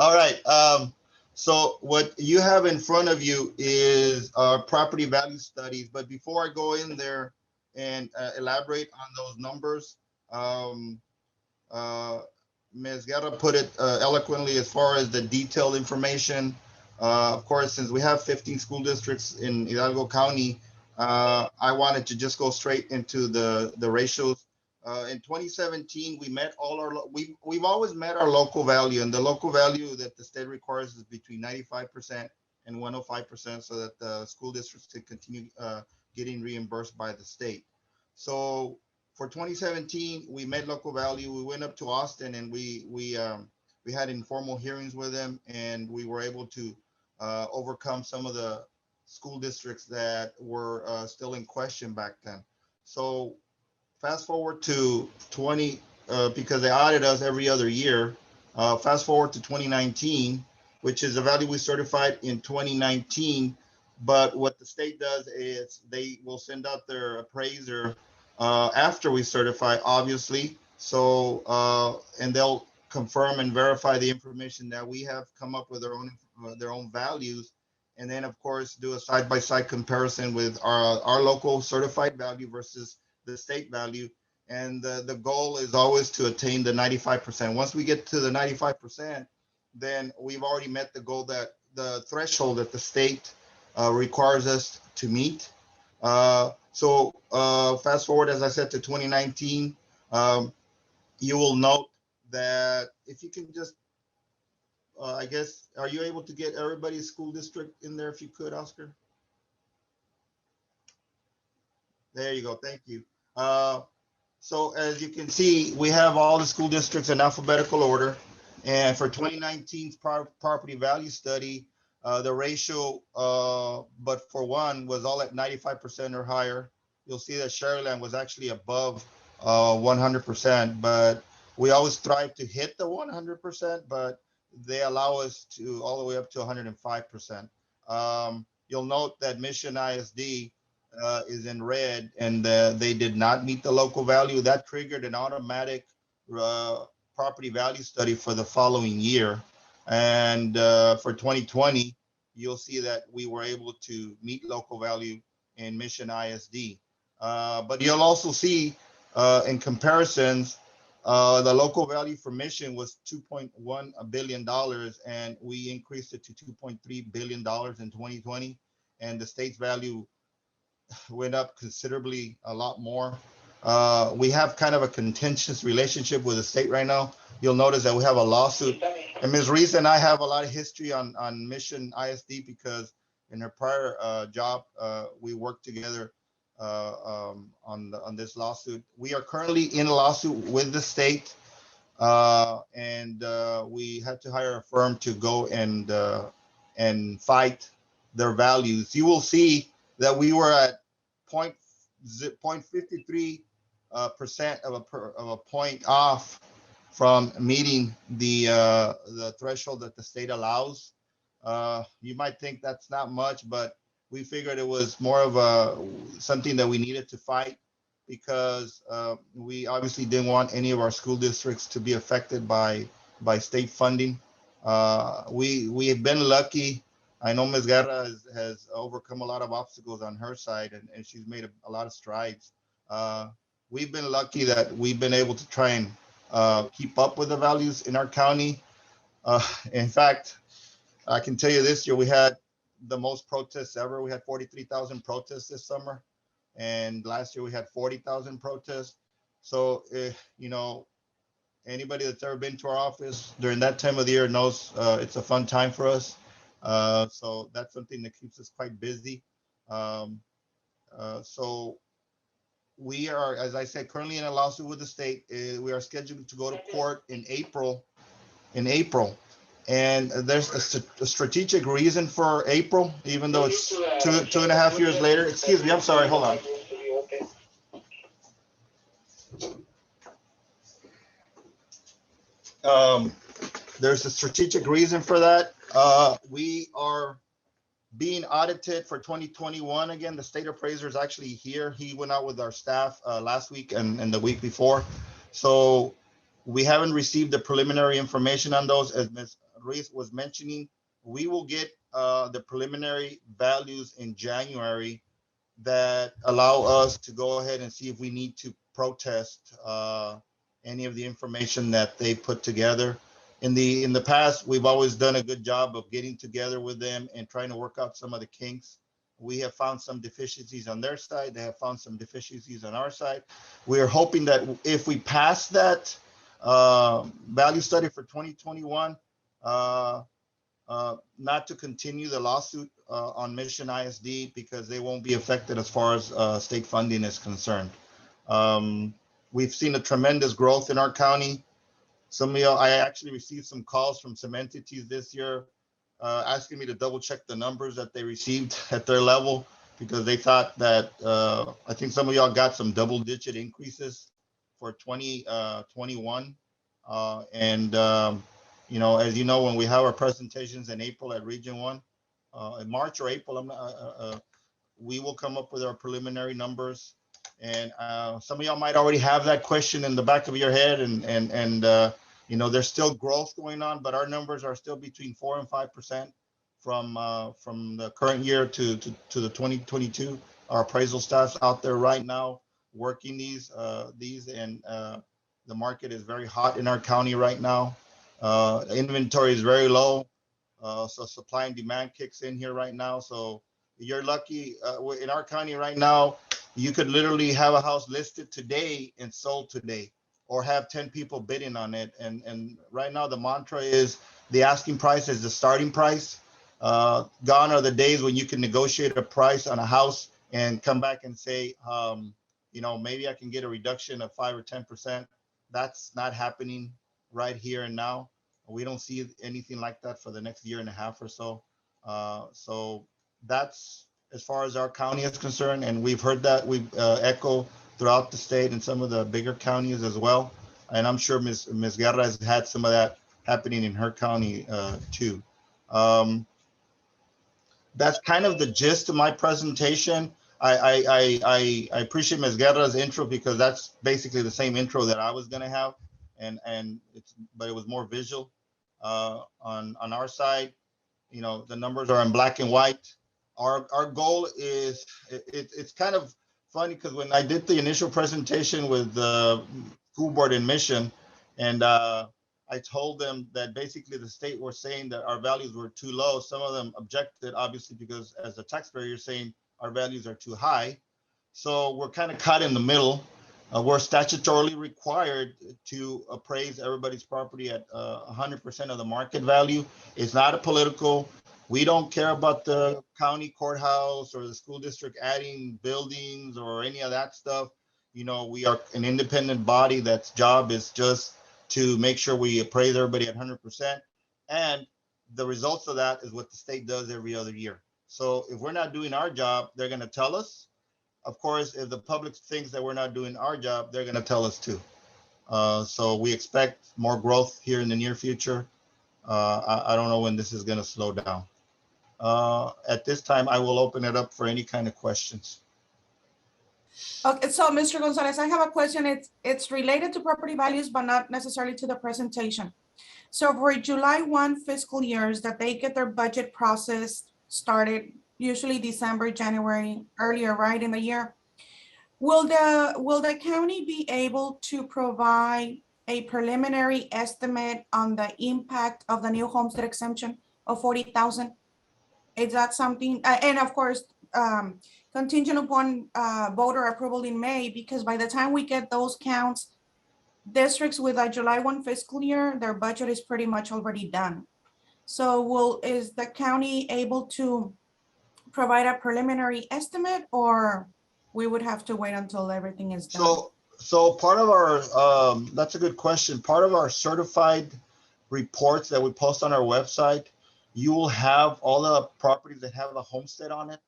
All right. So what you have in front of you is our property value studies. But before I go in there and elaborate on those numbers, um, uh, Ms. Guerra put it eloquently as far as the detailed information. Of course, since we have 15 school districts in Hidalgo County, I wanted to just go straight into the ratios. In 2017, we met all our we've always met our local value, and the local value that the state requires is between 95% and 105%, so that the school districts can continue getting reimbursed by the state. So for 2017, we met local value. We went up to Austin and we had informal hearings with them, and we were able to overcome some of the school districts that were still in question back then. So fast forward to 20, because they audit us every other year. Fast forward to 2019, which is a value we certified in 2019. But what the state does is they will send out their appraiser after we certify, obviously. So, and they'll confirm and verify the information that we have come up with their own values, and then of course do a side by side comparison with our local certified value versus the state value. And the goal is always to attain the 95%. Once we get to the 95%, then we've already met the goal, that the threshold that the state requires us to meet. So fast forward, as I said, to 2019, you will note that if you can just, I guess, are you able to get everybody's school district in there if you could, Oscar? There you go. Thank you. Uh, so as you can see, we have all the school districts in alphabetical order. And for 2019's property value study, the ratio, but for one, was all at 95% or higher. You'll see that Sharyland was actually above 100%, but we always strive to hit the 100%, but they allow us to all the way up to 105%. You'll note that Mission ISD is in red, and they did not meet the local value. That triggered an automatic uh, property value study for the following year. And for 2020, you'll see that we were able to meet local value in Mission ISD. But you'll also see in comparisons, the local value for Mission was $2.1 billion, and we increased it to $2.3 billion in 2020. And the state's value went up considerably, a lot more. We have kind of a contentious relationship with the state right now. You'll notice that we have a lawsuit. And Ms. Reese and I have a lot of history on Mission ISD, because in her prior job, we worked together on this lawsuit. We are currently in a lawsuit with the state, and we had to hire a firm to go and fight their values. You will see that we were at 0.53 percent of a point off from meeting the threshold that the state allows. You might think that's not much, but we figured it was more of a something that we needed to fight, because we obviously didn't want any of our school districts to be affected by state funding. We have been lucky. I know Ms. Guerra has overcome a lot of obstacles on her side, and she's made a lot of strides. We've been lucky that we've been able to try and keep up with the values in our county. In fact, I can tell you this year we had the most protests ever. We had 43,000 protests this summer, and last year we had 40,000 protests. So, anybody that's ever been to our office during that time of the year knows it's a fun time for us. So that's something that keeps us quite busy. Um, so we are, as I said, currently in a lawsuit with the state. We are scheduled to go to court in April. In April, and there's a strategic reason for April, even though it's 2.5 years later. Excuse me, I'm sorry. Hold on. Um, there's a strategic reason for that. We are being audited for 2021 again. The state appraiser is actually here. He went out with our staff last week and the week before. So we haven't received the preliminary information on those. As Ruiz was mentioning, we will get the preliminary values in January that allow us to go ahead and see if we need to protest any of the information that they put together. In the past, we've always done a good job of getting together with them and trying to work out some of the kinks. We have found some deficiencies on their side. They have found some deficiencies on our side. We are hoping that if we pass that value study for 2021, not to continue the lawsuit on Mission ISD because they won't be affected as far as state funding is concerned. We've seen a tremendous growth in our county. Some of y'all, I actually received some calls from some entities this year asking me to double check the numbers that they received at their level because they thought that I think some of y'all got some double-digit increases for 2021. And as you know, when we have our presentations in April at Region 1, in March or April, we will come up with our preliminary numbers. And some of y'all might already have that question in the back of your head, and there's still growth going on, but our numbers are still between 4 and 5% from the current year to the 2022. Our appraisal staff's out there right now working these, and the market is very hot in our county right now. Inventory is very low, so supply and demand kicks in here right now. So you're lucky. In our county right now, you could literally have a house listed today and sold today, or have 10 people bidding on it. And right now the mantra is the asking price is the starting price. Gone are the days when you can negotiate a price on a house and come back and say, maybe I can get a reduction of 5 or 10%. That's not happening right here and now. We don't see anything like that for the next year and a half or so. So that's as far as our county is concerned. And we've heard that we've echo throughout the state and some of the bigger counties as well. And I'm sure Ms. Guerra has had some of that happening in her county too. That's kind of the gist of my presentation. I appreciate Ms. Guerra's intro because that's basically the same intro that I was going to have, but it was more visual. On our side, the numbers are in black and white. Our goal is it's kind of funny because when I did the initial presentation with the school board in Mission, and I told them that basically the state were saying that our values were too low. Some of them objected, obviously, because as a taxpayer, you're saying our values are too high. So we're kind of caught in the middle. We're statutorily required to appraise everybody's property at 100% of the market value. It's not a political. We don't care about the county courthouse or the school district adding buildings or any of that stuff. We are an independent body that's job is just to make sure we appraise everybody at 100%. And the results of that is what the state does every other year. So if we're not doing our job, they're going to tell us. Of course, if the public thinks that we're not doing our job, they're going to tell us too. So we expect more growth here in the near future. I don't know when this is going to slow down. At this time, I will open it up for any kind of questions. Okay, so Mr. Gonzalez, I have a question. It's related to property values, but not necessarily to the presentation. So for July 1 fiscal years that they get their budget process started, usually December, January, earlier, right in the year, will the county be able to provide a preliminary estimate on the impact of the new homestead exemption of 40,000? Is that something, and of course, contingent upon voter approval in May, because by the time we get those counts, districts with a July 1 fiscal year, their budget is pretty much already done. So is the county able to provide a preliminary estimate, or we would have to wait until everything is done? So part of our, that's a good question. Part of our certified reports that we post on our website, you will have all the properties that have a homestead on it.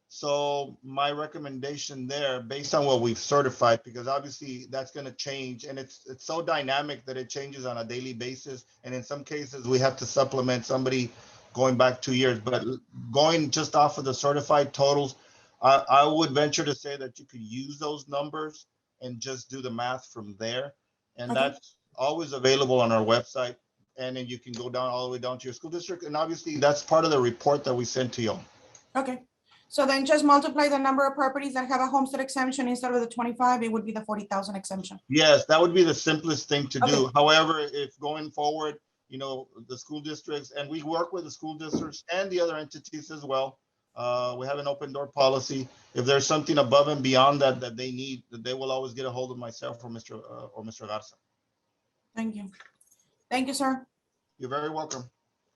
So my recommendation there, based on what we've certified, because obviously that's going to change, and it's so dynamic that it changes on a daily basis. And in some cases, we have to supplement somebody going back 2 years. But going just off of the certified totals, I would venture to say that you could use those numbers and just do the math from there. And okay, that's always available on our website. and then you can go down all the way down to your school district. And obviously that's part of the report that we sent to you. Okay, so then just multiply the number of properties that have a homestead exemption instead of the 25, it would be the 40,000 exemption. Yes, that would be the simplest thing to do. Okay. However, if going forward, you know, the school districts, and we work with the school districts and the other entities as well. We have an open door policy. If there's something above and beyond that that they need, that they will always get a hold of myself or Mr. Garza. Thank you. Thank you, sir. You're very welcome.